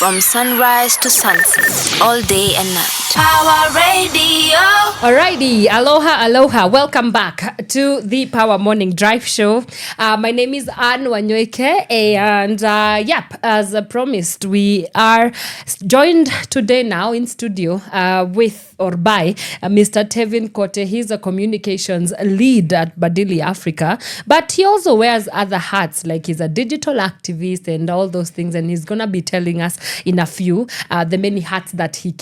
From sunrise to sunset, all day and night. Pawa Radio. Alrighty, aloha. Welcome back to the Pawa Morning Drive Show. My name is Anne Wanyoike, and as promised, we are joined today now in studio with or by Mr. Tevin Kote. He's a communications lead at Badili Africa, but he also wears other hats, like he's a digital activist and all those things, and he's gonna be telling us in a few the many hats that he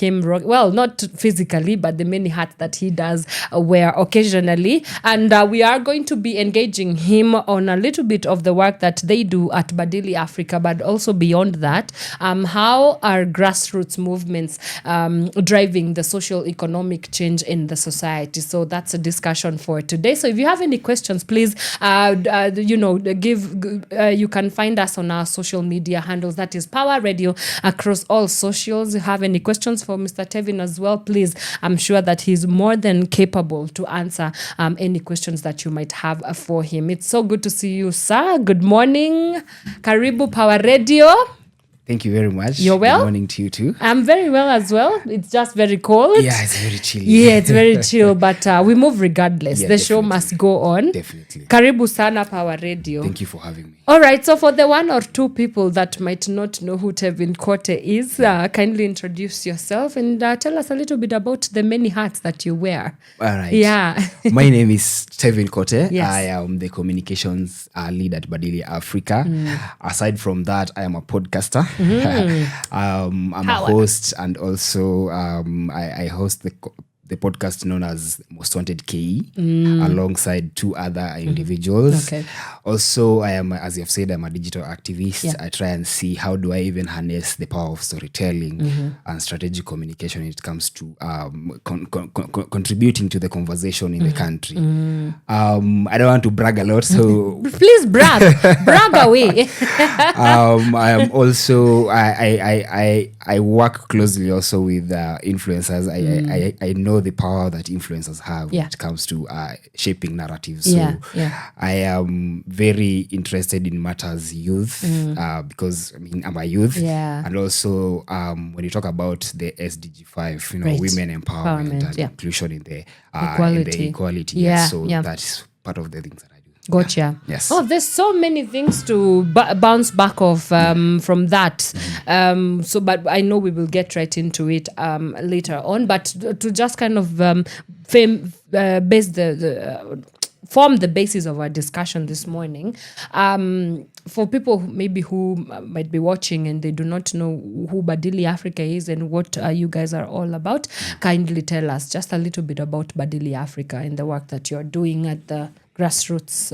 not physically, but the many hats that he does wear occasionally. And we are going to be engaging him on a little bit of the work that they do at Badili Africa, but also beyond that, how are grassroots movements driving the social economic change in the society. So that's a discussion for today. So if you have any questions, please, you can find us on our social media handles. That is Pawa Radio across all socials. If you have any questions for Mr. Tevin as well, please, I'm sure that he's more than capable to answer any questions that you might have for him. It's so good to see you, sir. Good morning. Karibu Pawa Radio. Thank you very much. You're well? Good morning to you too. I'm very well as well. It's just very cold. Yeah, it's very chilly. Yeah, it's very chill, but we move regardless. Yeah, the show must go on. Definitely. Karibu sana Pawa Radio. Thank you for having me. All right, so for the one or two people that might not know who Tevin Kote is, kindly introduce yourself and tell us a little bit about the many hats that you wear. All right. Yeah. My name is Tevin Kote. Yes. I am the communications lead at Badili Africa. Aside from that, I am a podcaster. I'm a host, and also I host the podcast known as Most Wanted KE alongside two other individuals. Okay. Also, I am, as you have said, I'm a digital activist. Yeah. I try and see how do I even harness the power of storytelling and strategic communication when it comes to contributing to the conversation in the country. I don't want to brag a lot, so Please brag away. I am also I work closely also with influencers. I know the power that influencers have when it comes to shaping narratives. So I am very interested in matters youth because I'm a youth, and also when you talk about the SDG 5, women empowerment and inclusion in the equality. So that's part of the things that I do. Gotcha. Yes. Oh, there's so many things to bounce back off from that. But I know we will get right into it later on. But to just kind of form the basis of our discussion this morning, for people who might be watching and they do not know who Badili Africa is and what you guys are all about, kindly tell us just a little bit about Badili Africa and the work that you're doing at the grassroots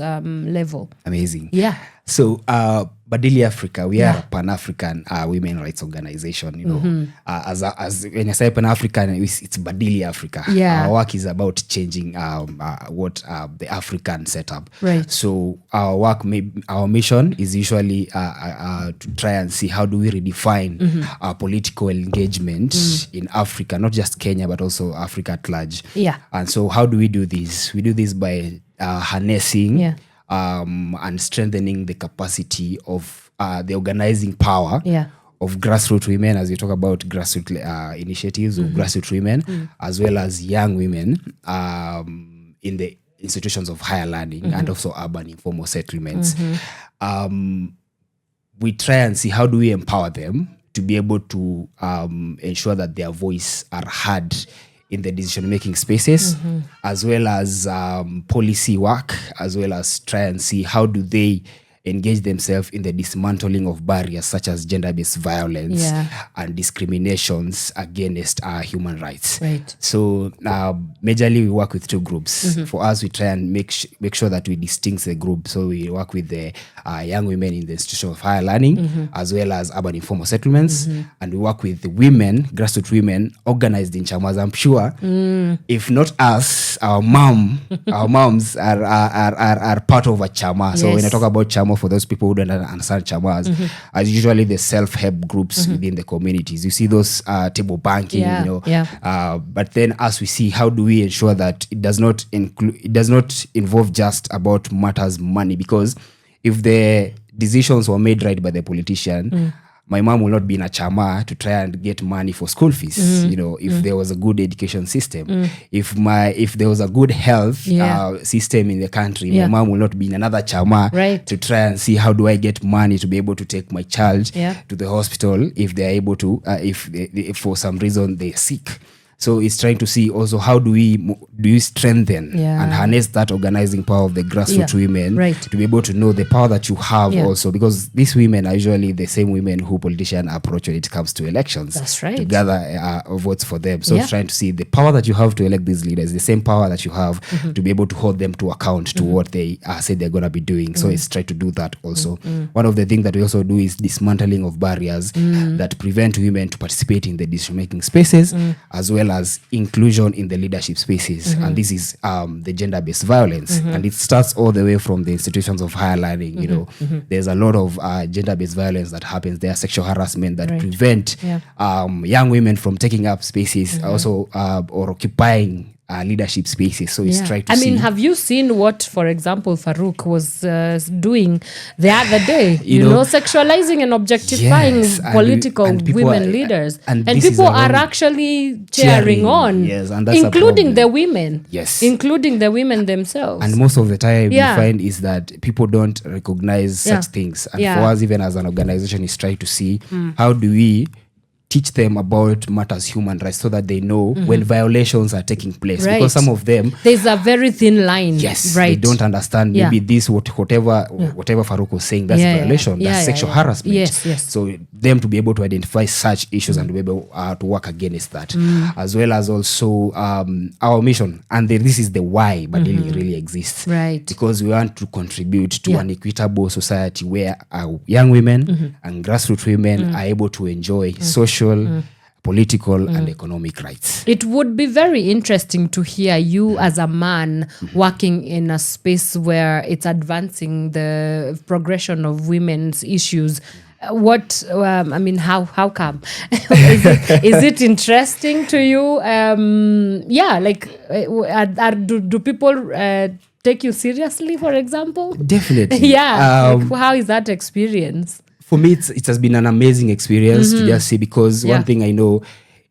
level. Amazing. Yeah. So Badili Africa, we are a Pan-African women rights organization. As when I say Pan-African, it's Badili Africa. Yeah. Our work is about changing what the African setup. Right. So our work, our mission is usually to try and see how do we redefine our political engagement in Africa, not just Kenya, but also Africa at large. Yeah. And so how do we do this? We do this by harnessing and strengthening the capacity of the organizing power of grassroots women, as we talk about grassroots initiatives of grassroots women, as well as young women in the institutions of higher learning and also urban informal settlements. We try and see how do we empower them to be able to ensure that their voice are heard in the decision-making spaces, as well as policy work, as well as try and see how do they engage themselves in the dismantling of barriers such as gender-based violence and discriminations against human rights. Right. So majorly we work with two groups. For us, we try and make sure that we distinct the group. So we work with the young women in the institution of higher learning, as well as urban informal settlements, and we work with the women, grassroots women organized in chamas. I'm sure if not us, our moms are part of a chama. So when I talk about chama, for those people who don't understand chamas, as usually the self-help groups within the communities. You see those table banking, but then as we see, how do we ensure that it does not involve just about matters money? Because if the decisions were made right by the politician, my mom will not be in a chama to try and get money for school fees. If there was a good education system, if there was a good health system in the country, my mom will not be in another chama to try and see how do I get money to be able to take my child to the hospital if they're able to, if for some reason they're sick. So it's trying to see also how do we strengthen and harness that organizing power of the grassroots women to be able to know the power that you have also, because these women are usually the same women who politicians approach when it comes to elections. That's right. To gather votes for them. So it's trying to see the power that you have to elect these leaders, the same power that you have to be able to hold them to account to what they say they're going to be doing. So it's trying to do that also. One of the things that we also do is dismantling of barriers that prevent women to participate in the decision-making spaces as well as inclusion in the leadership spaces. And this is the gender-based violence. And it starts all the way from the institutions of higher learning. There's a lot of gender-based violence that happens there, sexual harassment that prevent young women from taking up spaces also or occupying leadership spaces. So it's trying to see. Have you seen what, for example, Farouk was doing the other day? Sexualizing and objectifying political women leaders. And people are actually cheering on. Yes, and that's including the women. Yes. Including the women themselves. And most of the time you find is that people don't recognize such things. And for us, even as an organization, is trying to see how do we teach them about matters human rights so that they know when violations are taking place. Because some of them, there's a very thin line. They don't understand maybe this whatever Farouk was saying, that's violation, that's sexual harassment. Yes. So them to be able to identify such issues and to be able to work against that, as well as also our mission. And this is the why Badili really exists, because we want to contribute to an equitable society where our young women and grassroots women are able to enjoy social, political and economic rights. It would be very interesting to hear you as a man working in a space where it's advancing the progression of women's issues. What how come? Is it interesting to you? Do people take you seriously, for example? Definitely. How is that experience? For me, it has been an amazing experience to just see, because one thing I know,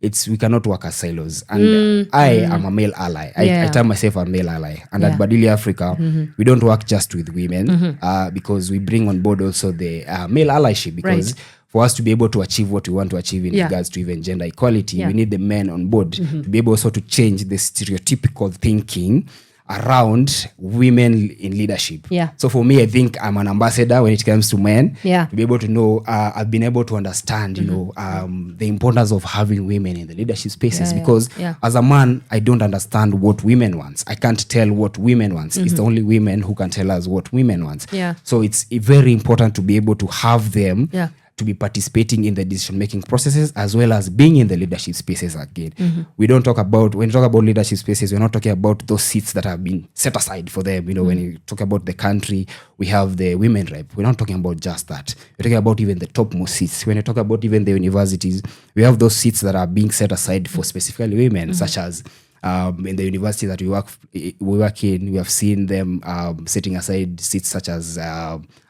we cannot work as silos. And I am a male ally. I term myself a male ally. And at Badili Africa, we don't work just with women because we bring on board also the male allyship, because for us to be able to achieve what we want to achieve in regards to even gender equality, we need the men on board to be able also to change the stereotypical thinking around women in leadership. So for me, I think I'm an ambassador when it comes to men. To be able to know, I've been able to understand, the importance of having women in the leadership spaces, because as a man, I don't understand what women want. I can't tell what women want. It's only women who can tell us what women want. So it's very important to be able to have them to be participating in the decision-making processes as well as being in the leadership spaces again. We don't talk about, when you talk about leadership spaces, we're not talking about those seats that have been set aside for them. When you talk about the country, we have the women rep. We're not talking about just that. We're talking about even the topmost seats. When you talk about even the universities, we have those seats that are being set aside for specifically women, such as in the university that we work in, we have seen them setting aside seats such as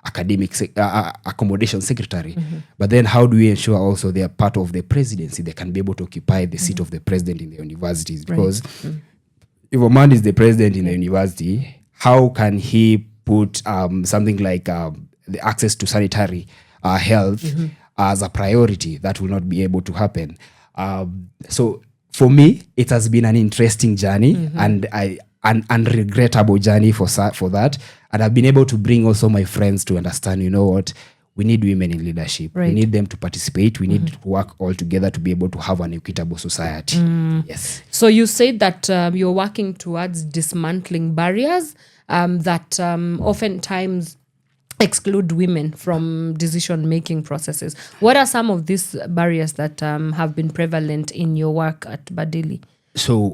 academic accommodation secretary. But then how do we ensure also they are part of the presidency? They can be able to occupy the seat of the president in the universities. Because if a man is the president in the university, how can he put something like the access to sanitary health as a priority? That will not be able to happen. So for me, it has been an interesting journey and an unregrettable journey for that. And I've been able to bring also my friends to understand, we need women in leadership. We need them to participate. We need to work all together to be able to have an equitable society. Yes. So you said that you're working towards dismantling barriers that oftentimes exclude women from decision-making processes. What are some of these barriers that have been prevalent in your work at Badili? So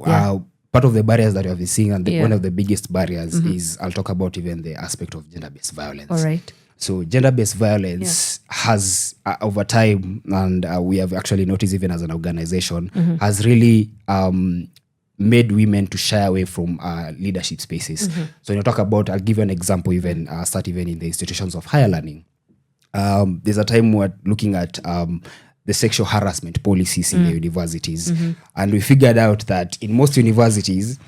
part of the barriers that we have been seeing, and one of the biggest barriers is, I'll talk about even the aspect of gender-based violence. All right. So gender-based violence has, over time, and we have actually noticed even as an organization, has really made women to shy away from leadership spaces. So when you talk about, I'll give you an example, even start even in the institutions of higher learning. there's a time we're looking at the sexual harassment policies in the universities. And we figured out that in most universities,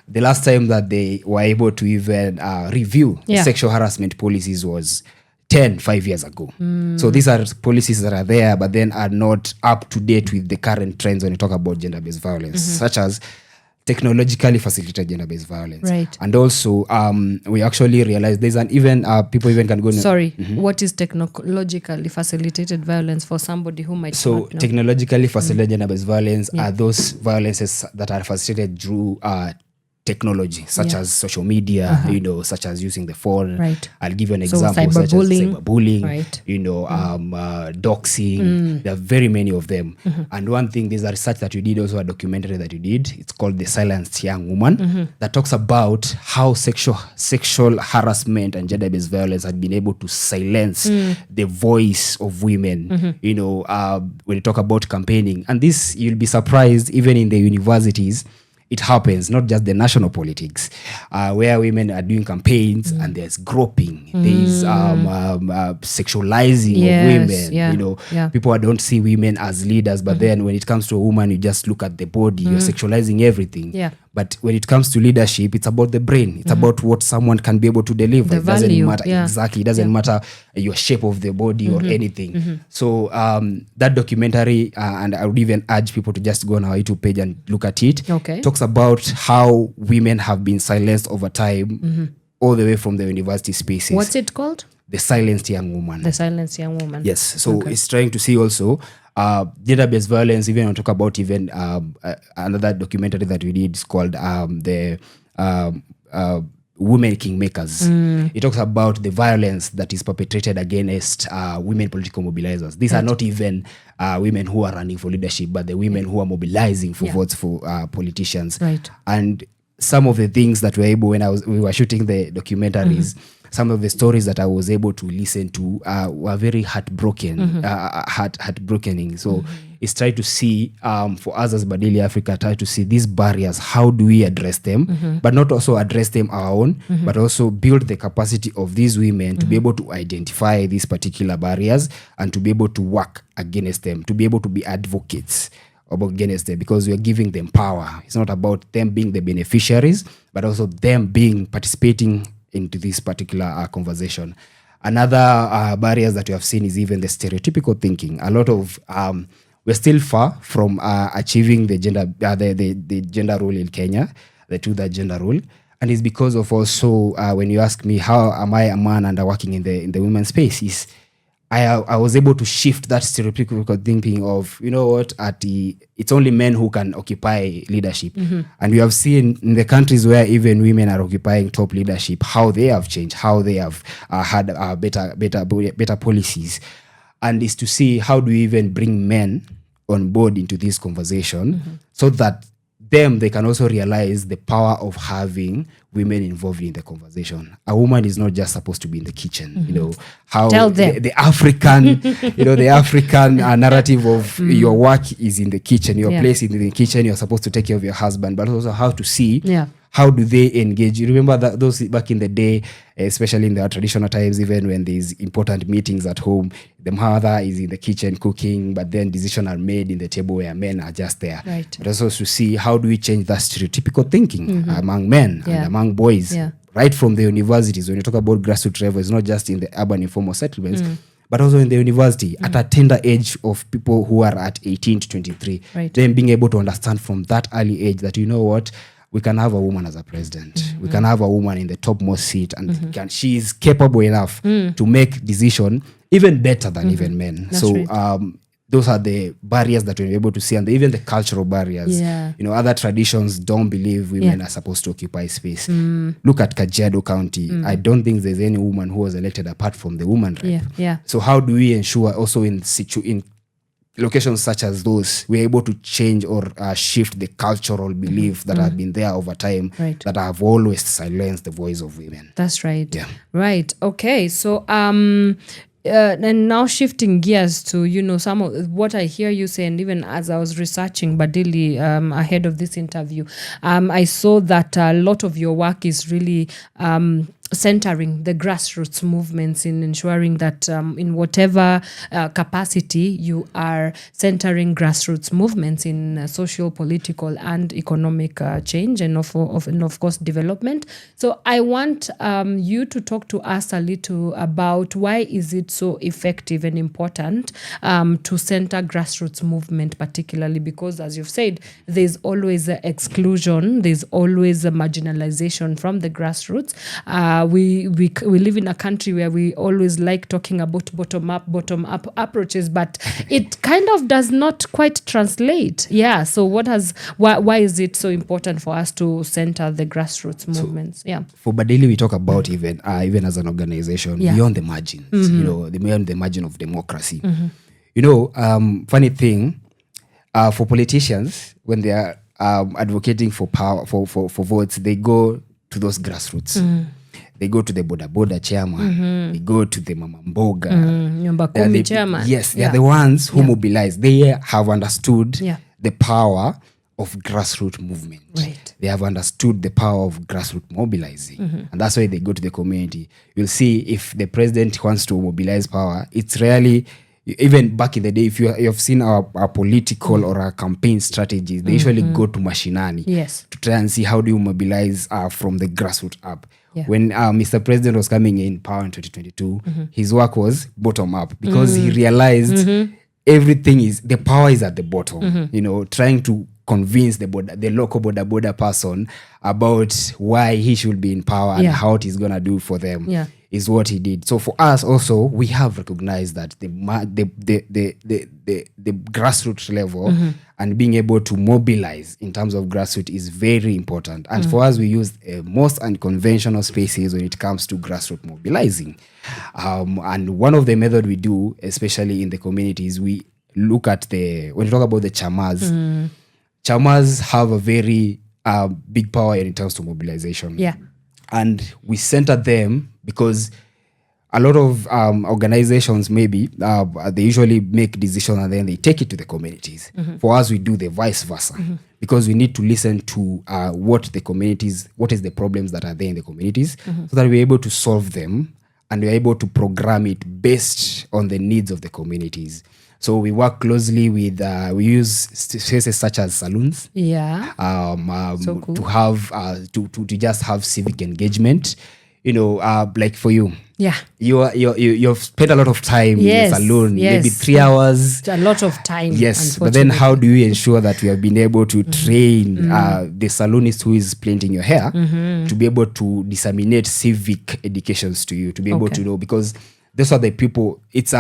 the last time that they were able to even review the sexual harassment policies was 5 years ago. So these are policies that are there, but then are not up to date with the current trends when you talk about gender-based violence, such as technologically facilitated gender-based violence. Right. And also, we actually realized there's an even, people even can go... What is technologically facilitated violence for somebody who might So not know? technologically facilitated gender-based violence are those violences that are facilitated through technology, such as social media, such as using the phone. Right. I'll give you an So example, such as cyberbullying. cyberbullying, Right. doxing. There are very many of them. And one thing, there's a research that you did, also a documentary that you did. It's called The Silenced Young Woman, that talks about how sexual harassment and gender-based violence had been able to silence the voice of women, when you talk about campaigning. And this, you'll be surprised, even in the universities, it happens, not just the national politics, where women are doing campaigns and there's groping, there's sexualizing of women. People don't see women as leaders, but then when it comes to a woman, you just look at the body, you're sexualizing everything. Yeah. But when it comes to leadership, it's about the brain. It's about what someone can be able to deliver. The It doesn't value, matter exactly. It doesn't matter your shape of the body or anything. So that documentary, and I would even urge people to just go on our YouTube page and look at it. Okay. Talks about how women have been silenced over time, all the way from the university spaces. What's it called? The Silenced Young Woman. The Silenced Young Woman. Yes. So it's trying to see also gender-based violence. Even I'll talk about even another documentary that we did is called the Women Kingmakers. It talks about the violence that is perpetrated against women political mobilizers. These are not even women who are running for leadership, but the women who are mobilizing for votes for politicians. Right. And some of the things that we were able, when we were shooting the documentaries, some of the stories that I was able to listen to were very heartbreaking. So it's try to see, for us as Badili Africa, try to see these barriers. How do we address them? But not also address them our own, but also build the capacity of these women to be able to identify these particular barriers and to be able to work against them, to be able to be advocates against them, because we are giving them power. It's not about them being the beneficiaries, but also them participating into this particular conversation. Another barriers that we have seen is even the stereotypical thinking. A lot of we're still far from achieving the gender the gender role in Kenya, the two-third gender role, and it's because of also when you ask me how am I a man and working in the women's space, is I was able to shift that stereotypical thinking of, it's only men who can occupy leadership. And we have seen in the countries where even women are occupying top leadership, how they have changed, how they have had better policies. And is to see how do we even bring men on board into this conversation so that they can also realize the power of having women involved in the conversation. A woman is not just supposed to be in the kitchen. How Tell them. the African, the African narrative of your work is in the kitchen. Your place is in the kitchen. You're supposed to take care of your husband, but also how to see how do they engage. You remember that those back in the day, especially in the traditional times, even when there's important meetings at home, the mother is in the kitchen cooking, but then decisions are made in the table where men are just there. Right. But also to see how do we change that stereotypical thinking among men and among boys, right from the universities. When you talk about grassroots level, it's not just in the urban informal settlements, but also in the university at a tender age of people who are at 18 to 23. Right. Then being able to understand from that early age that, we can have a woman as a president. We can have a woman in the topmost seat, and she is capable enough to make decision even better than even men. That's so right. Those are the barriers that we're able to see, and even the cultural barriers. Yeah. Other traditions don't believe women are supposed to occupy space. Look at Kajiado County. I don't think there's any woman who was elected apart from the woman rep. Yeah. So how do we ensure also in locations such as those, we're able to change or shift the cultural belief that have been there over time, that have always silenced the voice of women. That's right. Yeah. Right. Okay. So and now shifting gears to some of what I hear you say, and even as I was researching Badili ahead of this interview, I saw that a lot of your work is really centering the grassroots movements, in ensuring that in whatever capacity you are centering grassroots movements in social, political, and economic change, and of course development. So I want you to talk to us a little about why is it so effective and important to center grassroots movement, particularly because, as you've said, there's always exclusion, there's always a marginalization from the grassroots. We live in a country where we always like talking about bottom up approaches, but it kind of does not quite translate. Yeah. So why is it so important for us to center the grassroots movements? For Badili, we talk about even as an organization, beyond the margins, beyond the margin of democracy. Funny thing, for politicians, when they are advocating for power, for votes, they go to those grassroots. They go to the boda chairman. They go to the mama mboga. Nyumba kumi chairman. Yes, they are the ones who mobilize. They have understood the power of grassroots movement. Right. They have understood the power of grassroots mobilizing. And that's why they go to the community. You'll see if the president wants to mobilize power, it's rarely, even back in the day, if you have seen our political or our campaign strategies, they usually go to mashinani to try and see how do you mobilize from the grassroots up. When Mr. President was coming in power in 2022, his work was bottom up because he realized everything the power is at the bottom. Trying to convince the local border person about why he should be in power and how it is going to do for them is what he did. So for us also, we have recognized that the grassroots level and being able to mobilize in terms of grassroots is very important. And for us, we use most unconventional spaces when it comes to grassroots mobilizing. And one of the methods we do, especially in the communities, we look at when you talk about the chamas, chamas have a very big power in terms of mobilization. And we center them because a lot of organizations maybe they usually make decisions and then they take it to the communities. For us, we do the vice versa because we need to listen to what is the problems that are there in the communities so that we're able to solve them and we're able to program it based on the needs of the communities. So we work closely with, we use spaces such as saloons. So cool. To have, to just have civic engagement. Like for you. You've spent a lot of time in a saloon, maybe 3 hours. It's a lot of time. Yes, but then how do you ensure that we have been able to train the saloonist who is plaiting your hair to be able to disseminate civic educations to you, to be able to know, because those are the people. It's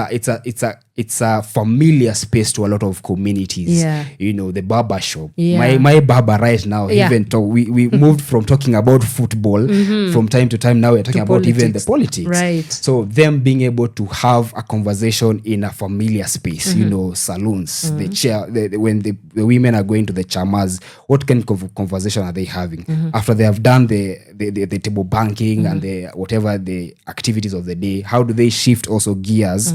a familiar space to a lot of communities. The barber shop. My barber right now, even we moved from talking about football from time to time. Now we're talking about even the politics. Right. So them being able to have a conversation in a familiar space, saloons, the chair, when the women are going to the chamas, what kind of conversation are they having after they have done the table banking and the whatever the activities of the day? How do they shift also gears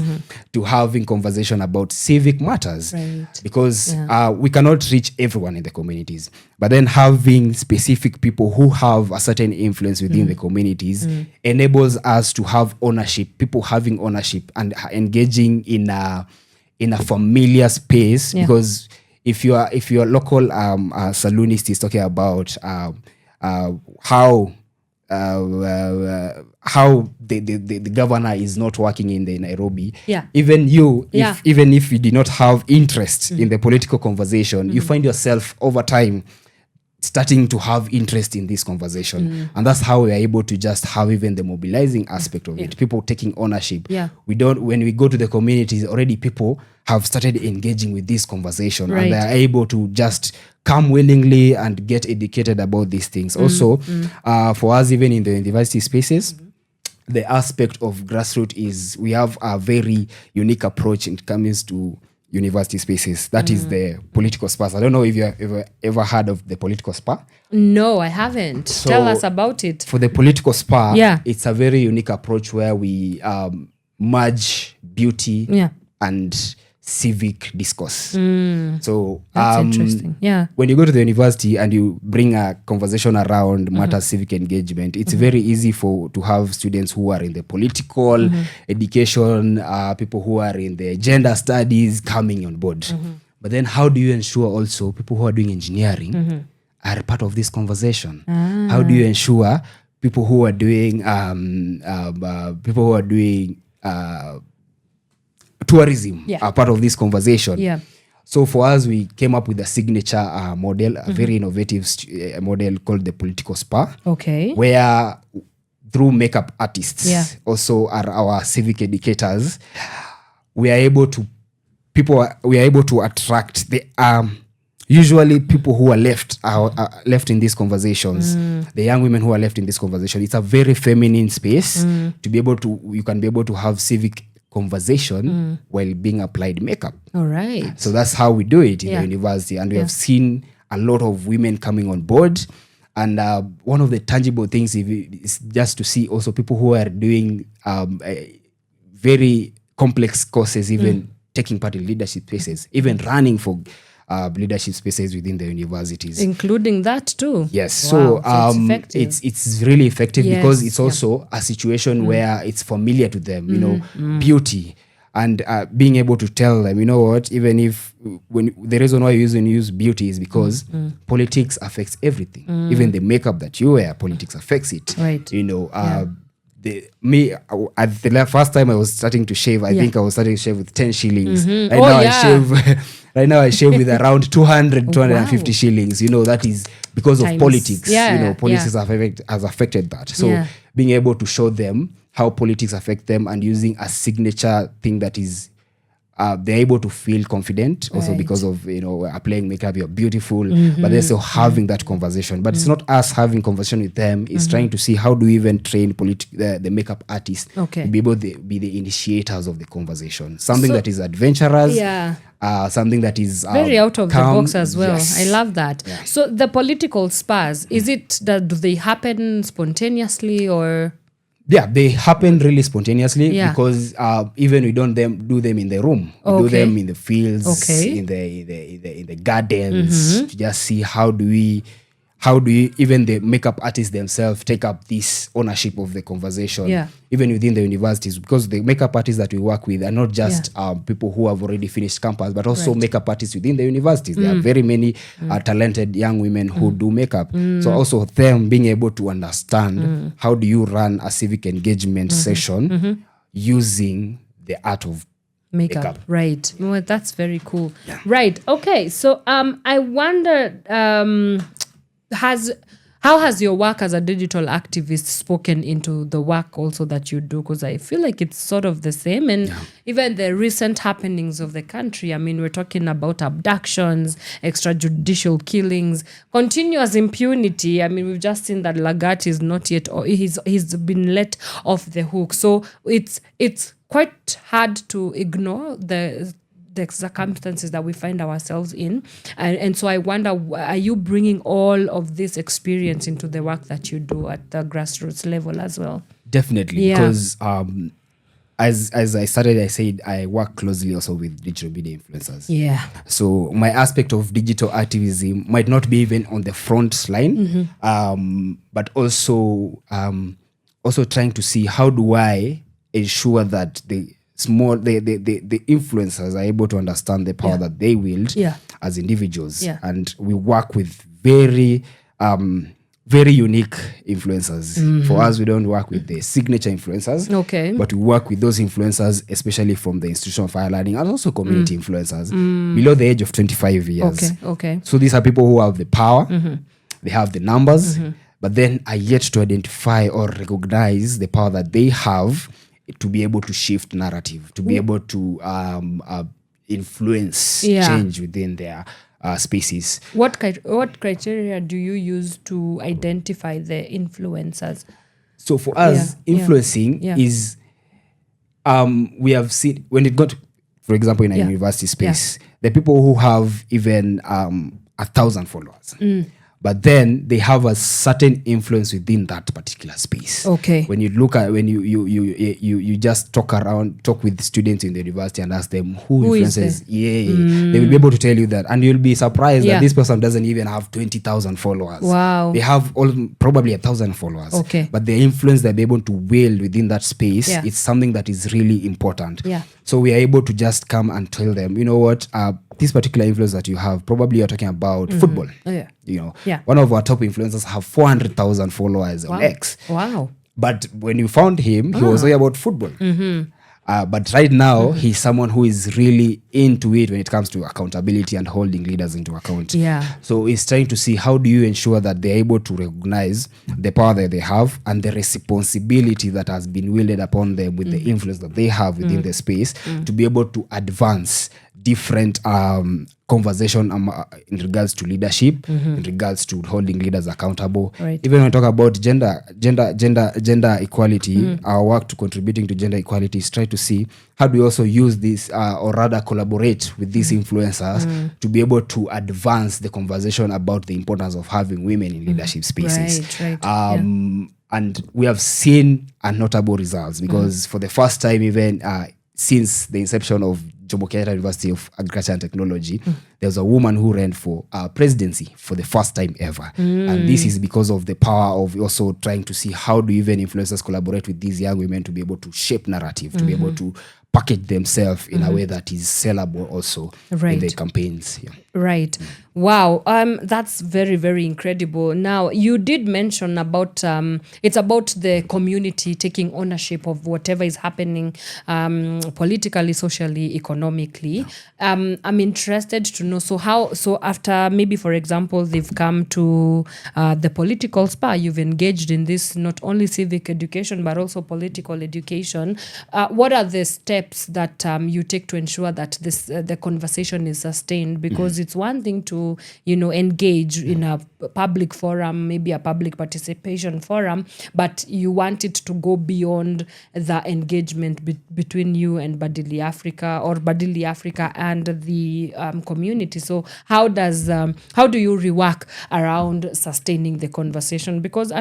to having conversation about civic matters? Because we cannot reach everyone in the communities, but then having specific people who have a certain influence within the communities enables us to have ownership, people having ownership and engaging in a familiar space. Because if your local saloonist is talking about how the governor is not working in the Nairobi. Even you, even if you did not have interest in the political conversation, you find yourself over time starting to have interest in this conversation. And that's how we are able to just have even the mobilizing aspect of it. People taking ownership. When we go to the communities, already people have started engaging with this conversation and they are able to just come willingly and get educated about these things. Also, for us, even in the university spaces, the aspect of grassroots is we have a very unique approach when it comes to university spaces. That is the political spas. I don't know if you have ever heard of the political spa. No, I haven't. So tell us about it. For the political spa, it's a very unique approach where we merge beauty and civic discourse. So That's interesting. Yeah. when you go to the university and you bring a conversation around matters civic engagement, it's very easy to have students who are in the political education, people who are in the gender studies coming on board. But then how do you ensure also people who are doing engineering are part of this conversation? How do you ensure people who are doing tourism are part of this conversation? Yeah. So for us, we came up with a signature model, a very innovative model called the political spa. Okay. Where through makeup artists also are our civic educators, we are able to attract the usually people who are left in these conversations, the young women who are left in this conversation. It's a very feminine space to be able to, you can be able to have civic conversation while being applied makeup. All right. So that's how we do it in the university, and we have seen a lot of women coming on board. And one of the tangible things is just to see also people who are doing very complex courses, even taking part in leadership spaces, even running for leadership spaces within the universities, including that too. Yes. Wow. So it's really effective because it's also a situation where it's familiar to them, you know, beauty, and being able to tell them, you know what, even if the reason why you use beauty is because politics affects everything. Even the makeup that you wear, politics affects it. Right. You know, at the first time I was starting to shave, I think I was starting to shave with 10 shillings. Right now I shave with around 250 shillings. You know, that is because of politics. You know, politics has affected that. So being able to show them how politics affect them and using a signature thing that is they're able to feel confident also because of, you know, applying makeup, you're beautiful, but they're still having that conversation. But it's not us having conversation with them, it's trying to see how do we even train the makeup artists to be able to be the initiators of the conversation. Something that is adventurous, something that is very out of calm. the box as well. Yes. I love that. So the political spas, is it that do they happen spontaneously or? Yeah, they happen really spontaneously because even we don't do them in the room. We do them in the fields, in the gardens, to just see how do we even the makeup artists themselves take up this ownership of the conversation, even within the universities, because the makeup artists that we work with are not just people who have already finished campus, but also makeup artists within the universities. There are very many talented young women who do makeup. So also them being able to understand how do you run a civic engagement session using the art of makeup. Right. Well, that's very cool. Right. Okay. So I wonder, how has your work as a digital activist spoken into the work also that you do? Because I feel like it's sort of the same. And even the recent happenings of the country, I mean, we're talking about abductions, extrajudicial killings, continuous impunity. I mean, we've just seen that Lagat is not yet, or he's been let off the hook. So it's quite hard to ignore the circumstances that we find ourselves in, and so I wonder, are you bringing all of this experience into the work that you do at the grassroots level as well? Definitely, because as I started, I said I work closely also with digital media influencers. So my aspect of digital activism might not be even on the front line, but also trying to see how do I ensure that the influencers are able to understand the power that they wield as individuals. And we work with very unique influencers. For us, we don't work with the signature influencers, but we work with those influencers, especially from the institution of higher learning, and also community influencers below the age of 25 years. So these are people who have the power, they have the numbers, but then are yet to identify or recognize the power that they have to be able to shift narrative, to be able to influence change within their spaces. What criteria do you use to identify the influencers? So for us, influencing is, we have seen when it got, for example, in a university space, the people who have even 1,000 followers, but then they have a certain influence within that particular space. Okay. When you look at, when you just talk with students in the university and ask them who influences, they will be able to tell you that, and you'll be surprised that this person doesn't even have 20,000 followers. Wow. They have probably 1,000 followers. Okay. But the influence that they're able to wield within that space, it's something that is really important. Yeah. So we are able to just come and tell them, you know what, this particular influence that you have, probably you're talking about football. Oh, yeah. You know, Yeah. one of our top influencers have 400,000 followers on X. Wow. But when you found him, he was all about football. But right now, he's someone who is really into it when it comes to accountability and holding leaders into account. Yeah. So he's trying to see how do you ensure that they're able to recognize the power that they have and the responsibility that has been wielded upon them with the influence that they have within the space to be able to advance different conversation in regards to leadership, in regards to holding leaders accountable. Right. Even when we talk about gender equality, our work to contributing to gender equality is try to see how do we also use this or rather collaborate with these influencers to be able to advance the conversation about the importance of having women in leadership spaces. Right. And we have seen notable results because for the first time, even since the inception of Jomo Kenyatta University of Agriculture and Technology, there was a woman who ran for presidency for the first time ever. And this is because of the power of also trying to see how do even influencers collaborate with these young women to be able to shape narrative, to be able to package themselves in a way that is sellable also in their campaigns. Yeah. Right. Wow. That's very, very incredible. Now, you did mention about it's about the community taking ownership of whatever is happening politically, socially, economically. I'm interested to know, so after maybe, for example, they've come to the political spa, you've engaged in this, not only civic education, but also political education. What are the steps that you take to ensure that the conversation is sustained? Because it's one thing to, engage in a public forum, maybe a public participation forum, but you want it to go beyond the engagement between you and Badili Africa, or Badili Africa and the community. So how do you rework around sustaining the conversation? Because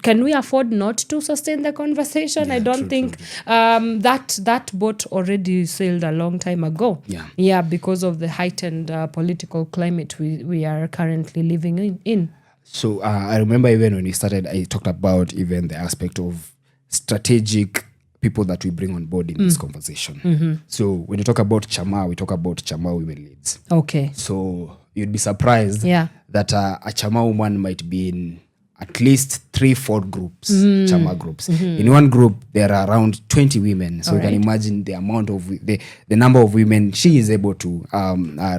can we afford not to sustain the conversation? I don't think that boat already sailed a long time ago. Yeah, because of the heightened political climate we are currently living in. So I remember even when we started, I talked about even the aspect of strategic people that we bring on board in this conversation. So when you talk about Chama, we talk about Chama women leads. Okay. So you'd be surprised that a Chama woman might be in at least 3-4 groups, Chama groups. In one group, there are around 20 women. So you can imagine the amount of the number of women she is able to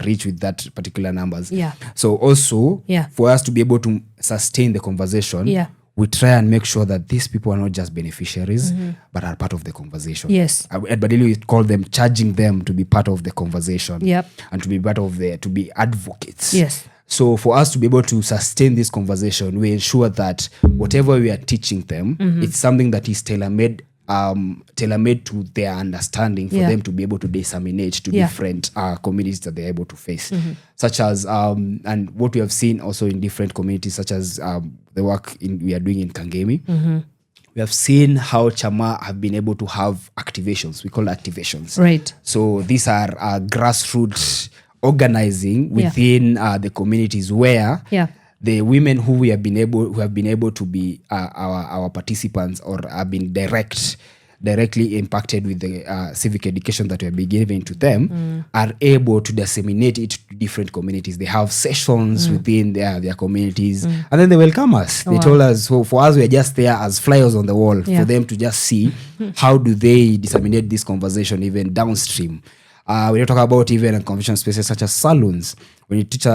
reach with that particular numbers. Yeah. So also, for us to be able to sustain the conversation, we try and make sure that these people are not just beneficiaries, but are part of the conversation. Yes. At Badili, we call them charging them to be part of the conversation. Yep. And to be part of to be advocates. Yes. So for us to be able to sustain this conversation, we ensure that whatever we are teaching them, it's something that is tailor-made to their understanding for them to be able to disseminate to different communities that they're able to face. Such as, and what we have seen also in different communities, such as the work we are doing in Kangemi. We have seen how Chama have been able to have activations. We call activations. Right. So these are grassroots organizing within the communities where the women who have been able to be our participants or have been directly impacted with the civic education that we have been giving to them are able to disseminate it to different communities. They have sessions within their communities and then they welcome us. They told us, so for us, we are just there as flyers on the wall for them to just see how do they disseminate this conversation even downstream. When you talk about even in convention spaces such as salons, when you teach a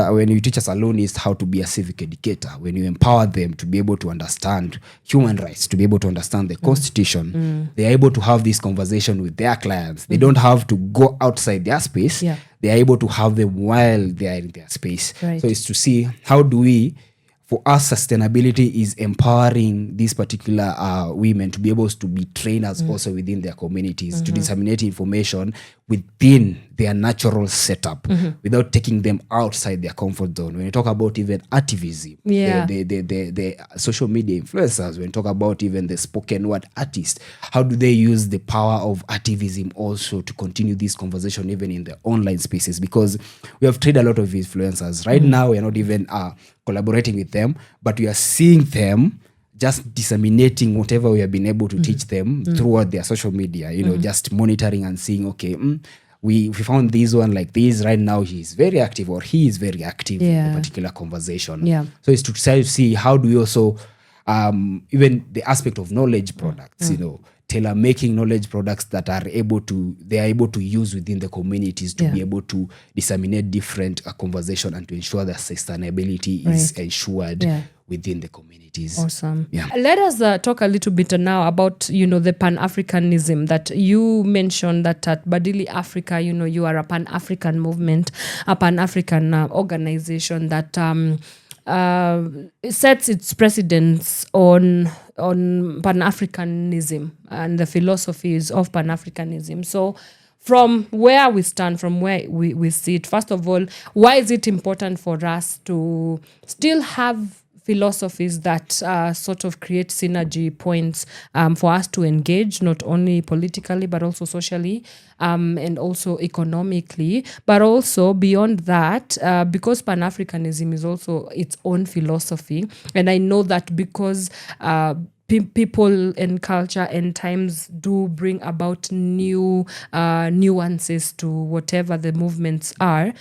salonist how to be a civic educator, when you empower them to be able to understand human rights, to be able to understand the constitution, they are able to have this conversation with their clients. They don't have to go outside their space. They are able to have them while they are in their space. Right. So it's to see how do we for us, sustainability is empowering these particular women to be able to be trainers also within their communities, to disseminate information within their natural setup without taking them outside their comfort zone. When you talk about even activism, the social media influencers, when you talk about even the spoken word artists, how do they use the power of activism also to continue this conversation even in the online spaces? Because we have trained a lot of influencers. Right now, we're not even collaborating with them, but we are seeing them just disseminating whatever we have been able to teach them throughout their social media, just monitoring and seeing, okay, we found this one like this. Right now, he is very active, or he is very active in a particular conversation. So it's to try to see how do we also, even the aspect of knowledge products, tailor making knowledge products that they are able to use within the communities to be able to disseminate different conversation and to ensure that sustainability is ensured within the communities. Awesome. Let us talk a little bit now about, the Pan-Africanism that you mentioned, that at Badili Africa, you are a Pan-African movement, a Pan-African organization that sets its precedence on Pan-Africanism and the philosophies of Pan-Africanism. So from where we stand, from where we sit, first of all, why is it important for us to still have philosophies that sort of create synergy points for us to engage, not only politically, but also socially, and also economically, but also beyond that, because Pan-Africanism is also its own philosophy. And I know that because people and culture and times do bring about new nuances to whatever the movements are.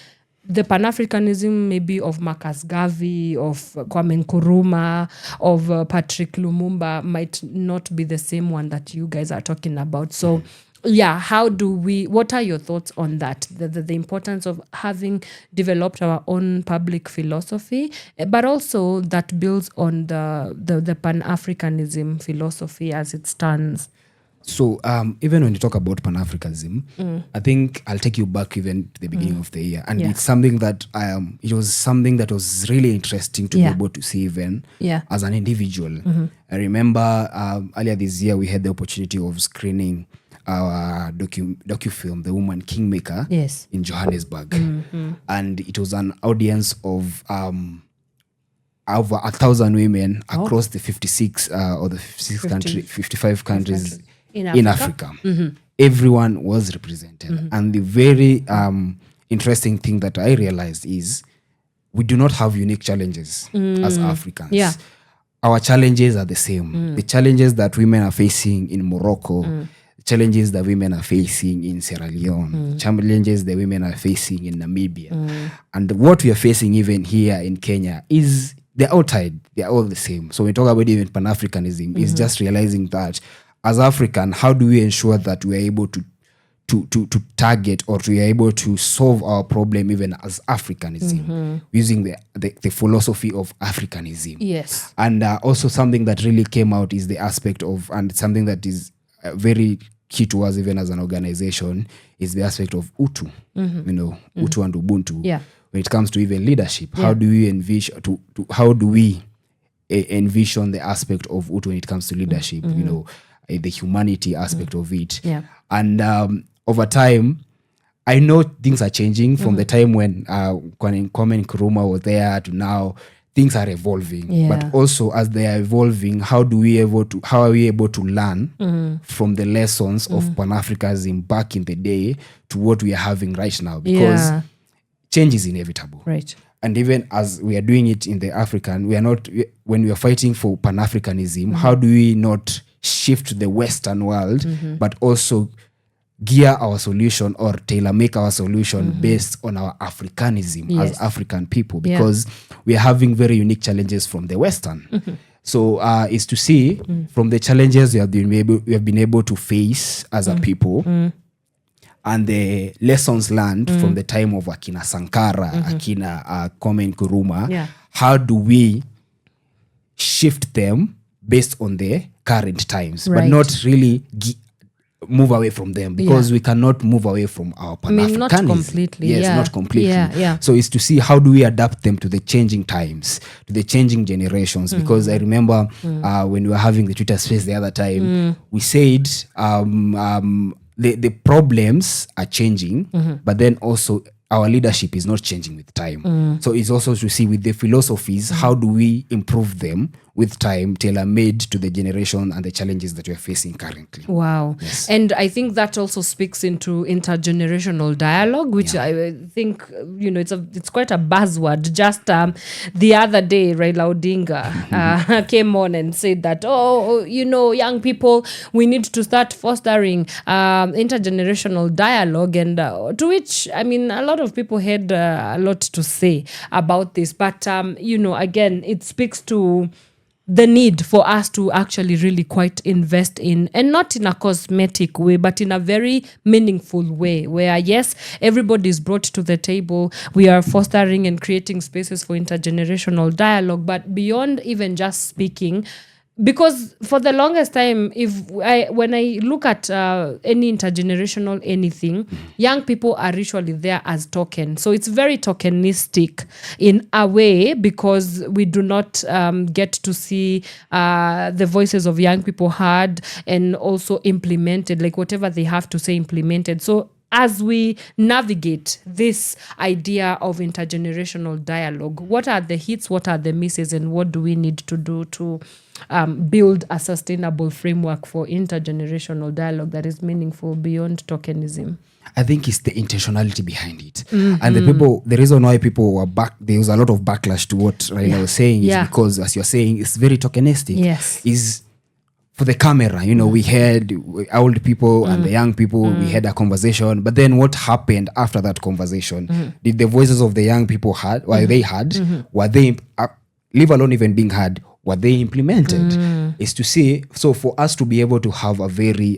The Pan-Africanism maybe of Marcus Garvey, of Kwame Nkrumah, of Patrick Lumumba might not be the same one that you guys are talking about. So what are your thoughts on that? The importance of having developed our own public philosophy, but also that builds on the Pan-Africanism philosophy as it stands. So even when you talk about Pan-Africanism, I think I'll take you back even to the beginning of the year. And it's something that it was something that was really interesting to be able to see even as an individual. I remember earlier this year, we had the opportunity of screening our docu-film, The Woman Kingmaker, in Johannesburg. And it was an audience of over 1,000 women across the 56 or the 55 countries in Africa. Everyone was represented. And the very interesting thing that I realized is we do not have unique challenges as Africans. Our challenges are the same. The challenges that women are facing in Morocco, challenges that women are facing in Sierra Leone, challenges that women are facing in Namibia. And what we are facing even here in Kenya is they're outside. They're all the same. So when we talk about even Pan-Africanism, it's just realizing that as African, how do we ensure that we are able to target or we are able to solve our problem even as Africanism using the philosophy of Africanism. Yes. And also something that really came out is the aspect of, and something that is very key to us even as an organization, is the aspect of Utu, Utu and Ubuntu. Yeah. When it comes to even leadership, how do we envision envision the aspect of Utu when it comes to leadership? The humanity aspect of it. Yeah. And over time, I know things are changing from the time when Kwame Nkrumah was there to now. Things are evolving, but also as they are evolving, how are we able to learn from the lessons of Pan-Africanism back in the day to what we are having right now? Because change is inevitable. Right. And even as we are doing it in the African, when we are fighting for Pan-Africanism, how do we not shift the Western world, but also gear our solution or tailor make our solution based on our Africanism as African people, because we are having very unique challenges from the Western. So is to see from the challenges we have been able to face as a people, and the lessons learned from the time of Akina Sankara, Akina Kwame Nkrumah, how do we shift them based on the current times, but not really move away from them, because we cannot move away from our Pan-Africanism. not completely. Yes, not completely. Yeah. So it's to see how do we adapt them to the changing times, to the changing generations. Because I remember when we were having the Twitter space the other time, we said the problems are changing, but then also our leadership is not changing with time. So it's also to see with the philosophies, how do we improve them with time, tailor-made to the generation and the challenges that we're facing currently. Wow. Yes. And I think that also speaks into intergenerational dialogue, which I think, it's quite a buzzword. Just the other day, Raila Odinga came on and said that, young people, we need to start fostering intergenerational dialogue. And to which, a lot of people had a lot to say about this. But, again, it speaks to the need for us to actually really quite invest in, and not in a cosmetic way, but in a very meaningful way, where yes, everybody is brought to the table. We are fostering and creating spaces for intergenerational dialogue, but beyond even just speaking, because for the longest time, when I look at any intergenerational anything, young people are usually there as token. So it's very tokenistic in a way, because we do not get to see the voices of young people heard and also implemented, like whatever they have to say implemented. So as we navigate this idea of intergenerational dialogue, what are the hits, what are the misses, and what do we need to do to build a sustainable framework for intergenerational dialogue that is meaningful beyond tokenism? I think it's the intentionality behind it. And the reason why people were there was a lot of backlash to what Raila was saying is because, as you're saying, it's very tokenistic. Yes. Is for the camera, we had old people and the young people, we had a conversation, but then what happened after that conversation? Did the voices of the young people heard? Were they heard? Were they, leave alone even being heard, were they implemented? Is to see, so for us to be able to have a very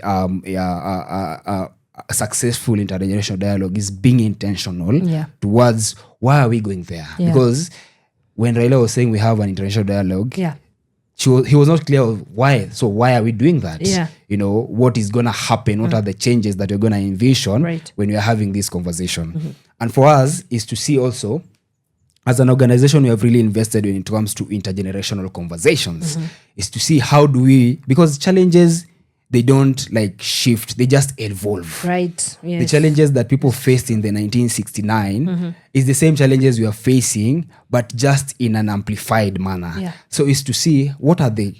successful intergenerational dialogue is being intentional towards why are we going there? Because when Raila was saying we have an intergenerational dialogue, he was not clear of why. So why are we doing that? What is going to happen? What are the changes that we're going to envision when we are having this conversation? And for us is to see also, as an organization, we have really invested when it comes to intergenerational conversations, is to see how do we, because challenges, they don't shift, they just evolve. Right. Yes. The challenges that people faced in the 1969 is the same challenges we are facing, but just in an amplified manner. So it's to see what are the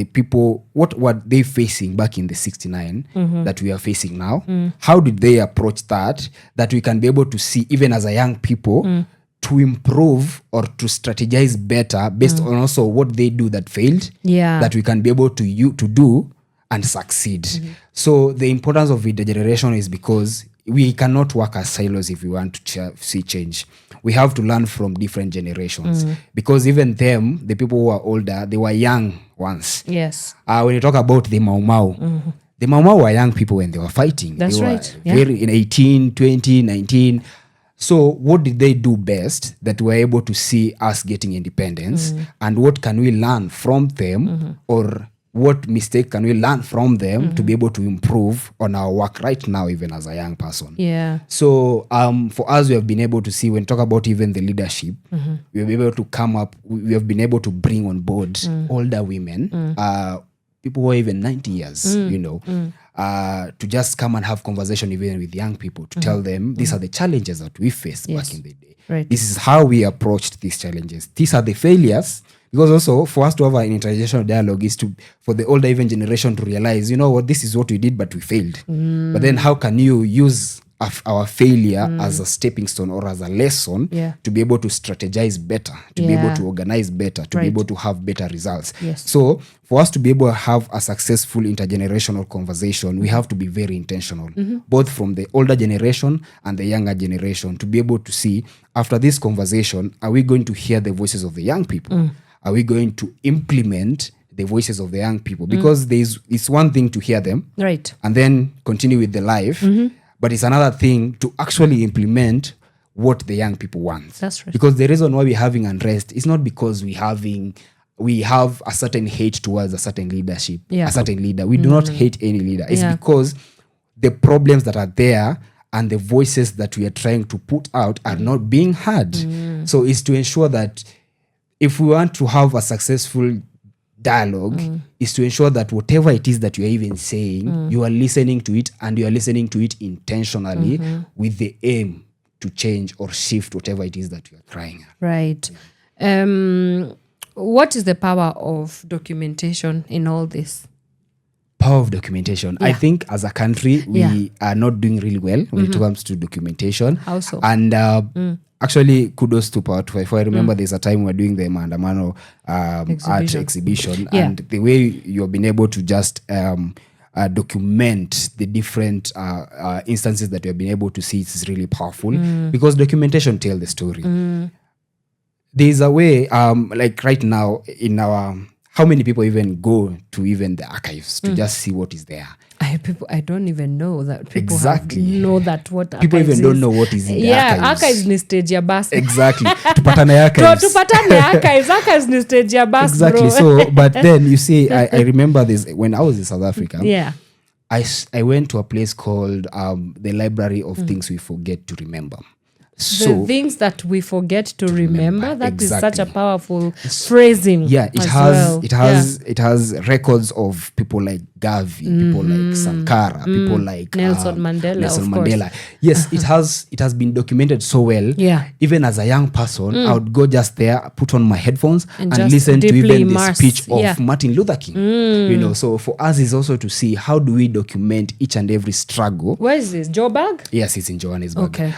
people, what were they facing back in the 69 that we are facing now? How did they approach that we can be able to see, even as a young people, to improve or to strategize better based on also what they do that failed, that we can be able to do and succeed. So the importance of intergeneration is because we cannot work as silos if we want to see change. We have to learn from different generations, because even them, the people who are older, they were young once. Yes. When you talk about the Mau Mau, the Mau Mau were young people when they were fighting. That's they were right. Very in 18, 20, 19. So what did they do best that were able to see us getting independence, and what can we learn from them, or what mistake can we learn from them to be able to improve on our work right now, even as a young person? So for us, we have been able to see, when talk about even the leadership, we have been able to we have been able to bring on board older women, people who are even 90 years, to just come and have conversation even with young people, to tell them these are the challenges that we faced back in the day. This is how we approached these challenges. These are the failures. Because also for us to have an intergenerational dialogue is for the older even generation to realize, this is what we did, but we failed. But then how can you use our failure as a stepping stone or as a lesson to be able to strategize better, to be able to organize better, to be able to have better results? So for us to be able to have a successful intergenerational conversation, we have to be very intentional, both from the older generation and the younger generation, to be able to see, after this conversation, are we going to hear the voices of the young people? Are we going to implement the voices of the young people? Because it's one thing to hear them and then continue with the life, but it's another thing to actually implement what the young people want. That's right. Because the reason why we're having unrest is not because we're having we have a certain hate towards a certain leadership, Yeah. a certain leader. We do not hate any leader. It's because the problems that are there and the voices that we are trying to put out are not being heard. So it's to ensure that if we want to have a successful dialogue, is to ensure that whatever it is that you are even saying, you are listening to it, and you are listening to it intentionally with the aim to change or shift whatever it is that you are trying at. Right. What is the power of documentation in all this? Power of documentation. I think as a country, we are not doing really well when it comes to documentation. How so? And actually, kudos to Power 254. I remember there's a time we're doing the Maandamano art exhibition, and the way you've been able to just document the different instances that you have been able to see is really powerful, because documentation tells the story. There's a way, like right now in our, how many people even go to even the archives to just see what is there? I don't even know that people know that what people archives even don't is. know what is in the archives. Archives ni stage ya bus. Exactly. Tupatane archives. Tupatane archives ni stage ya bus, exactly, bro. So but then you see, I remember this when I was in South Africa. I went to a place called the Library of Things We Forget to Remember. The things that we forget to remember. That is such a Exactly. powerful phrasing. Yeah, it as has well. it has records of people like Gavi, people like Sankara, people like Nelson Mandela, of course. Yes, it has been documented so well. Yeah. Even as a young person, I would go just there, put on my headphones, and just listen to deeply even immerse. the speech of Yeah. Martin Luther King. You know, so for us is also to see how do we document each and every struggle. Where is this? Joburg? Yes, it's in Johannesburg. Okay.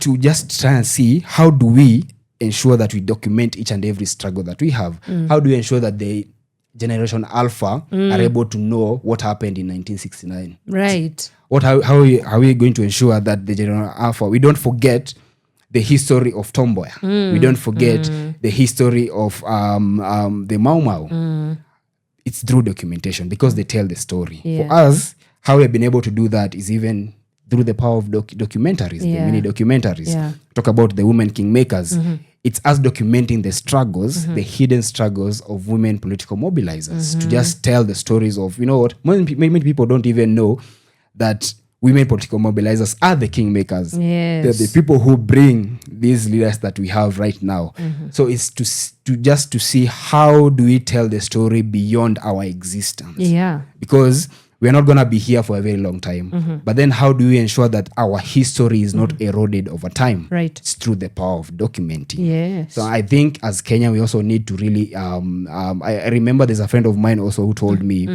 To just try and see how do we ensure that we document each and every struggle that we have. How do we ensure that the Generation Alpha are able to know what happened in 1969? Right. How are we going to ensure that the Generation Alpha, we don't forget the history of Tomboya. We don't forget the history of the Mau Mau. It's through documentation, because they tell the story. Yeah. For us, how we've been able to do that is even through the power of documentaries, the mini documentaries. Yeah. Talk about the women kingmakers. It's us documenting the struggles, the hidden struggles of women political mobilizers, to just tell the stories of, you know what, many people don't even know that women political mobilizers are the kingmakers. Yes. They're the people who bring these leaders that we have right now. So it's to see how do we tell the story beyond our existence. Yeah. Because we're not going to be here for a very long time. But then how do we ensure that our history is not eroded over time? Right. It's through the power of documenting. Yes. So I think as Kenya, we also need to really, I remember there's a friend of mine also who told me,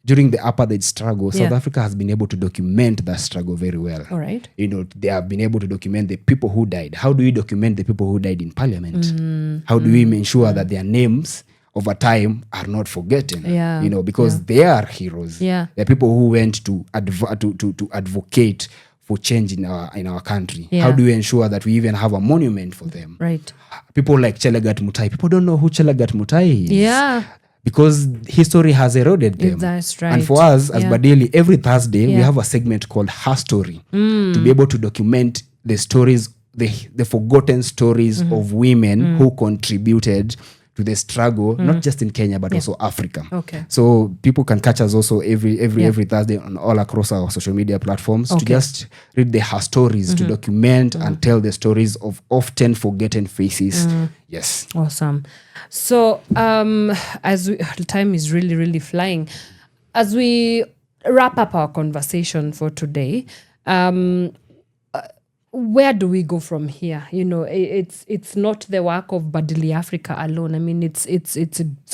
during the apartheid struggle, South Africa has been able to document that struggle very well. All right. You know, they have been able to document the people who died. How do we document the people who died in parliament? How do we ensure that their names over time are not forgotten? You know, because they are heroes. Yeah. They're people who went to advocate for change in our country. Yeah. How do we ensure that we even have a monument for them? Right. People like Chelagat Mutai. People don't know who Chelagat Mutai is. Yeah. Because history has eroded them. That's right. And for us, as Badeli, every Thursday, we Yeah. have a segment called Her Story, to be able to document the stories, the forgotten stories of women who contributed to the struggle, not just in Kenya, but also Africa. Okay. So people can catch us also every Thursday on all across our social media platforms to just read the Her Stories, to document and tell the stories of often forgotten faces. Yes. Awesome. So, time is really, really flying. As we wrap up our conversation for today, where do we go from here? You know, it's not the work of Badili Africa alone. I mean, it's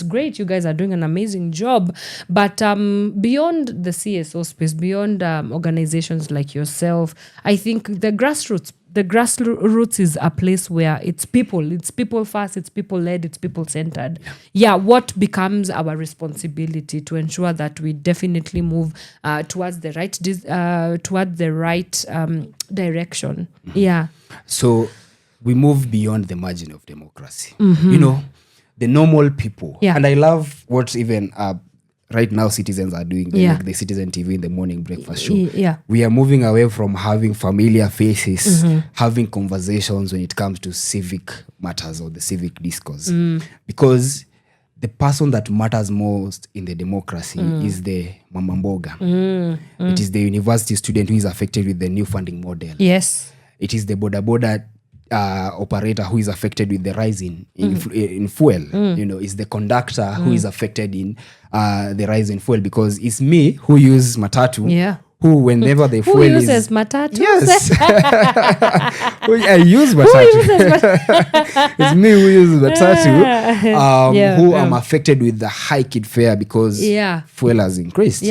great. You guys are doing an amazing job, but beyond the CSO space, beyond organizations like yourself, I think the grassroots is a place where it's people first, it's people led, it's people centered. Yeah. What becomes our responsibility to ensure that we definitely move towards the right direction? Yeah. So we move beyond the margin of democracy. You know, the normal people. Yeah. And I love what even right now citizens are doing, like the Citizen TV in the morning breakfast show. Yeah. We are moving away from having familiar faces, having conversations when it comes to civic matters or the civic discourse. Because the person that matters most in the democracy is the mama mboga. It is the university student who is affected with the new funding model. Yes. It is the boda operator who is affected with the rise in fuel. It's the conductor who is affected in the rise in fuel, because it's me who use matatu. Who, whenever the fuel uses matatu? Yes. I use matatu. It's me who uses matatu. Who am affected with the hike in fare because fuel has increased.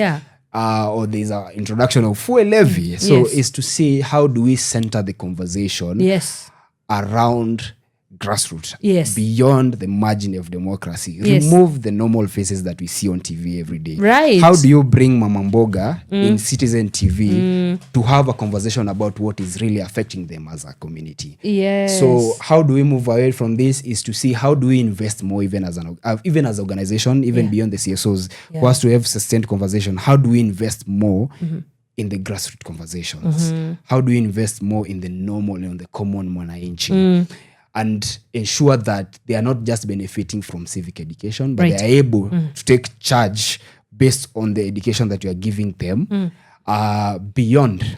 Or there's an introduction of fuel levy. So it's to see how do we center the conversation around grassroots, beyond the margin of democracy. Remove the normal faces that we see on TV every day. Right. How do you bring Mama Mboga in Citizen TV to have a conversation about what is really affecting them as a community? Yes. So how do we move away from this is to see how do we invest more even as an organization, even beyond the CSOs, for us to have sustained conversation. How do we invest more in the grassroots conversations? How do we invest more in the normal and the common mwananchi? And ensure that they are not just benefiting from civic education, but they are able to take charge based on the education that you are giving them beyond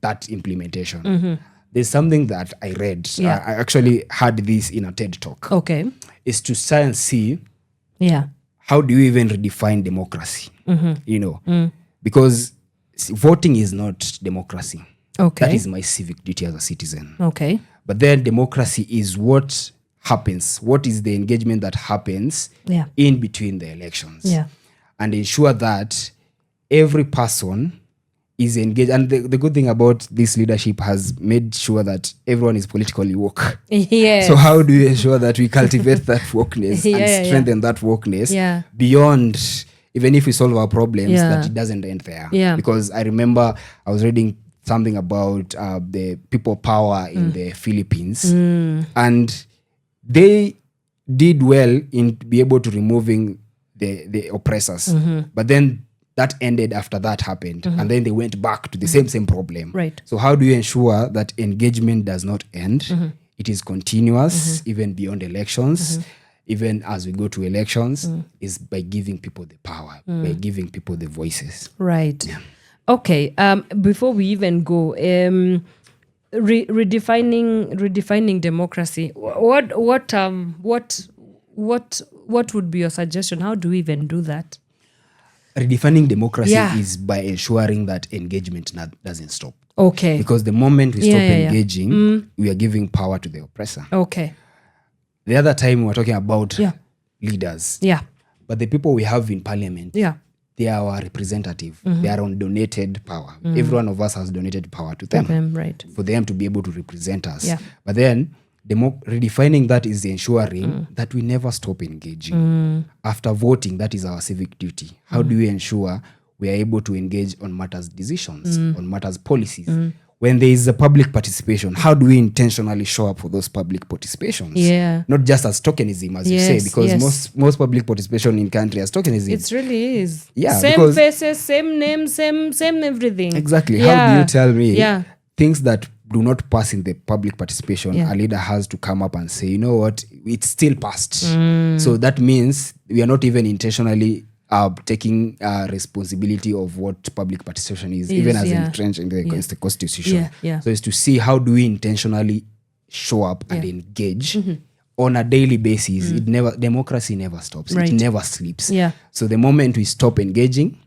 that implementation. There's something that I read. I actually had this in a TED talk. Okay. Is to try and see how do you even redefine democracy? Because voting is not democracy. Okay. That is my civic duty as a citizen. Okay. But then democracy is what happens. What is the engagement that happens in between the elections? And ensure that every person is engaged. And the good thing about this leadership has made sure that everyone is politically woke. Yes. So how do we ensure that we cultivate that wokeness and strengthen that wokeness beyond, even if we solve our problems, that it doesn't end there? Because I remember I was reading something about the people power in the Philippines, and they did well in be able to removing the oppressors, but then that ended after that happened, and then they went back to the same problem. Right. So how do you ensure that engagement does not end? It is continuous even beyond elections. Even as we go to elections, is by giving people the power, by giving people the voices. Right. Okay. Before we even go, redefining democracy. What would be your suggestion? How do we even do that? Redefining democracy is by ensuring that engagement doesn't stop. Okay. Because the moment we stop engaging, we are giving power to the oppressor. Okay. The other time we were talking about leaders. But the people we have in parliament, they are our representative. They are on donated power. Every one of us has donated power to them. Right. For them to be able to represent us. But then redefining that is ensuring that we never stop engaging. After voting, that is our civic duty. How do we ensure we are able to engage on matters decisions, on matters policies? When there is a public participation, how do we intentionally show up for those public participations? Not just as tokenism, as you say, because most public participation in country as tokenism. It really is. Yeah, same faces, same names, same everything. Exactly. How do you tell me things that do not pass in the public participation? A leader has to come up and say, you know what, it's still passed. So that means we are not even intentionally taking responsibility of what public participation is, even as entrenched in the constitution. So it's to see how do we intentionally show up and engage on a daily basis. Democracy never stops. It never sleeps. So the moment we stop engaging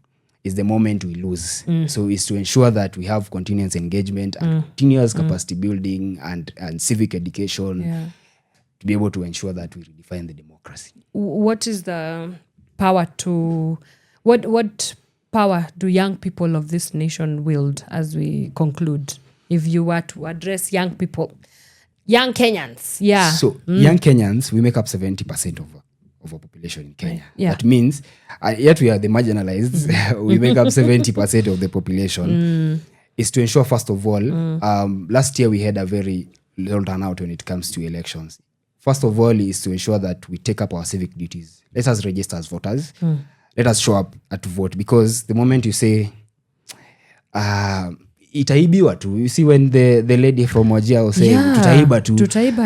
is the moment we lose. So it's to ensure that we have continuous engagement and continuous capacity building and civic education to be able to ensure that we redefine the democracy. What is the power to what power do young people of this nation wield as we conclude? If you were to address young people, young Kenyans, So young Kenyans, we make up 70% of our population in Kenya. That means, yet we are the marginalized. We make up 70% of the population. Is to ensure, first of all, last year we had a very low turnout when it comes to elections. First of all, is to ensure that we take up our civic duties let us register as voters. Let us show up to vote, because the moment you say itaibiwa tu, you see when the lady from Wajir will say tutaiba tu.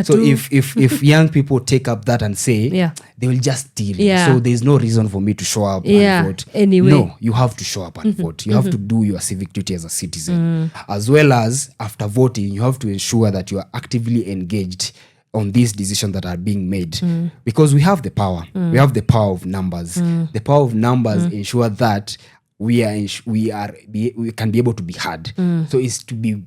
So if young people take up that and say they will just steal, so there's no reason for me to show up and vote. Anyway, no, you have to show up and vote. You have to do your civic duty as a citizen, as well as after voting you have to ensure that you are actively engaged on these decisions that are being made, because we have the power. We have the power of numbers. The power of numbers ensure that we can be able to be heard. So it's to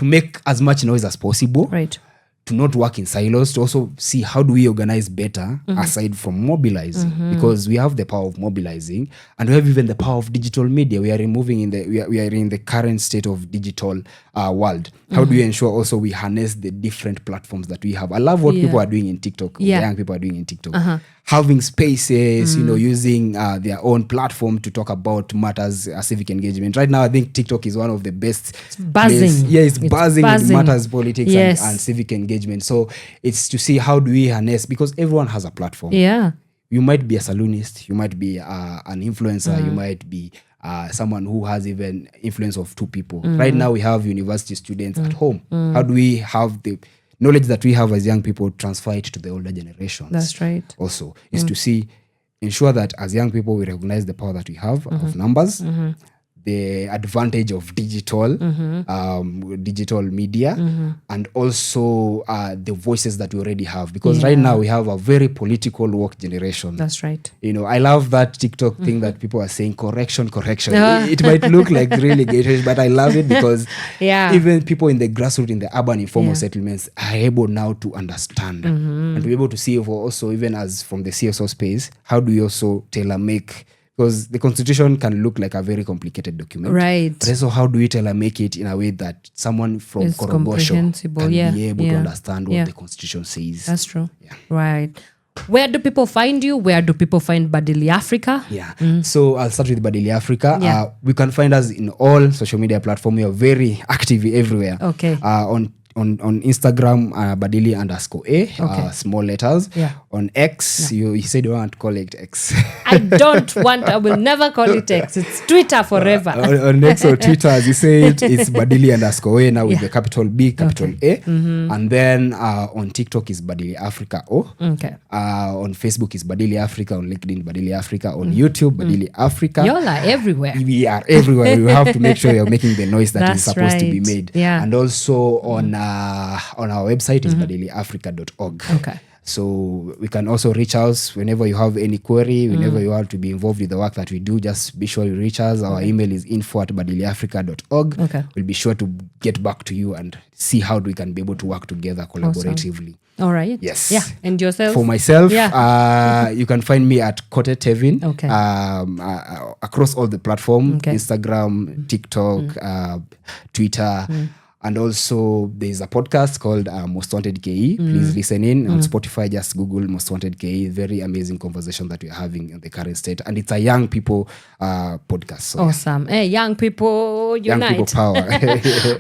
make as much noise as possible, right? To not work in silos, to also see how do we organize better aside from mobilizing, because we have the power of mobilizing, and we have even the power of digital media. We are we are in the current state of digital world. How do we ensure also we harness the different platforms that we have? I love what people are doing in TikTok. The young people are doing in TikTok. Having spaces, using their own platform to talk about matters, civic engagement. Right now, I think TikTok is one of the best. It's buzzing. It's buzzing with matters, politics, and civic engagement. So it's to see how do we harness, because everyone has a platform. Yeah. You might be a saloonist, you might be an influencer, you might be someone who has even influence of 2 people. Right now, we have university students at home. How do we have the knowledge that we have as young people transfer it to the older generations? That's right. Also, is to ensure that as young people we recognize the power that we have of numbers, the advantage of digital media, and also the voices that we already have, because right now we have a very political woke generation. That's right. I love that TikTok thing that people are saying correction. It might look like really gay, but I love it, because even people in the grassroots, in the urban informal settlements, are able now to understand and to be able to see also, even as from the CSO space, how do we also tailor make, because the constitution can look like a very complicated document, right? But also, how do we tailor make it in a way that someone from Korogosho can be able to understand what the constitution says? That's true. Right. Where do people find you? Where do people find Badili Africa? So I'll start with Badili Africa. We can find us in all social media platforms. We are very active everywhere. Okay. On Instagram, Badili_A, small letters. On X, you said you want to call it X. I will never call it X. It's Twitter forever. On X or Twitter, as you said, it's Badili_A now with the capital B, capital A. And then on TikTok is Badili Africa O. On Facebook is Badili Africa. On LinkedIn, Badili Africa. On YouTube, Badili Africa. Y'all are everywhere. We are everywhere. We have to make sure you're making the noise that is supposed to be made. And also on our website is badiliafrica.org. So we can also reach us whenever you have any query, whenever you want to be involved with the work that we do. Just be sure you reach us. Our email is info@badiliafrica.org. We'll be sure to get back to you and see how we can be able to work together collaboratively. All right. Yes. Yeah. And yourself? For myself, you can find me at Kote Tevin. Across all the platforms, Instagram, TikTok, Twitter. And also, there's a podcast called Most Wanted KE. Please listen in. On Spotify, just Google Most Wanted KE. Very amazing conversation that we're having in the current state. And it's a young people podcast. So, awesome. Hey, young people unite. Young people power.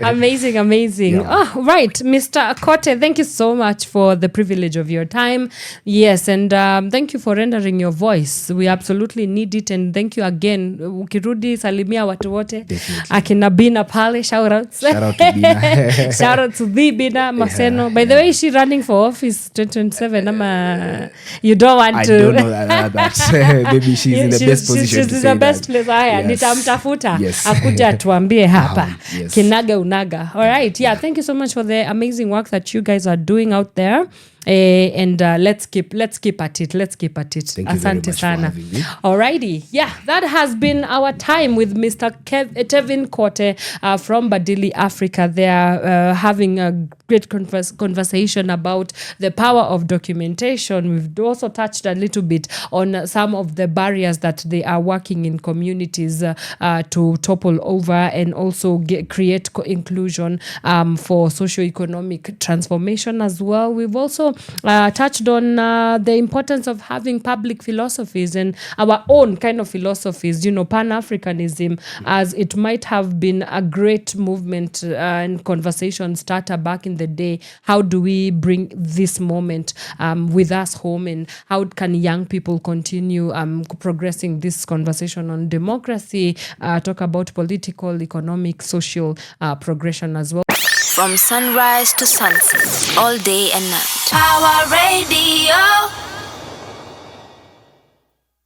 Amazing. Yeah. Oh, right. Mr. Kote, thank you so much for the privilege of your time. Yes, and thank you for rendering your voice. We absolutely need it. And thank you again. Ukirudi, salimia watu wote. Akina Bina pale, shout outs. Shout out to Bina. Shout out to the Bina Maseno. By the way, is she running for office 2027? You don't want to. I don't know that. Maybe she's in the best position. She's in the best place. Nitamtafuta. Akuja tuambie hapa. Kinaga unaga. All right. Yeah. Thank you so much for the amazing work that you guys are doing out there. And let's keep at it. Thank you very much for having me. Alrighty. Yeah, that has been our time with Mr. Tevin Kote from Badili Africa. They are having a great conversation about the power of documentation. We've also touched a little bit on some of the barriers that they are working in communities to topple over and also create inclusion for socio-economic transformation as well. We've also touched on the importance of having public philosophies and our own kind of philosophies, Pan-Africanism, as it might have been a great movement and conversation starter back in the day. How do we bring this moment with us home, and how can young people continue progressing this conversation on democracy, talk about political, economic, social progression as well. From sunrise to sunset, all day and night. Power